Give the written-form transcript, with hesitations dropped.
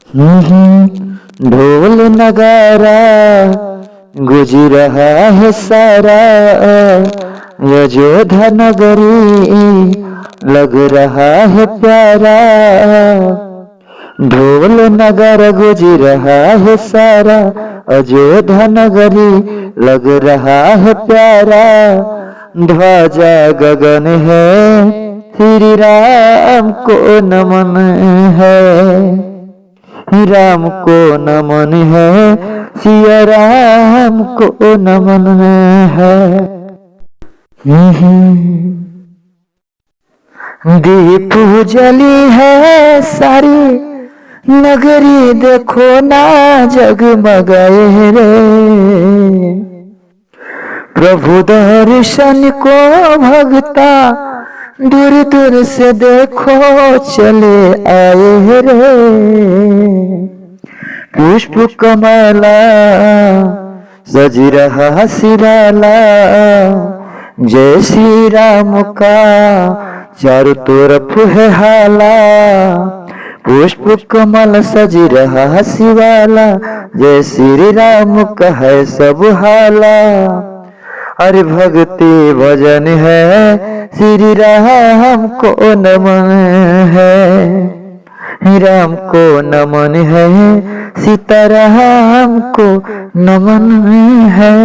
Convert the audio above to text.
ढोल नगारा गुज रहा है सारा, अयोध्या नगरी लग रहा है प्यारा। ढोल नगर गुज रहा है सारा, अयोध्या नगरी लग रहा है प्यारा। ध्वजा गगन है, श्री राम को नमन है, राम को नमन है, सिया राम को नमन है। दीप जली है सारी नगरी, देखो ना जगमगाए रे। प्रभु दर्शन को भगता दूर दूर से देखो चले आए रे। पुष्प कमला सज रहा सिराला, जय श्री राम का चारों तरफ है हाला। पुष्प कमल सज रहा शिवाला, जय श्री राम का है सब हाला। हरि भक्ति भजन है, श्री राम को नमन है, राम को नमन है, सीता राम को नमन है।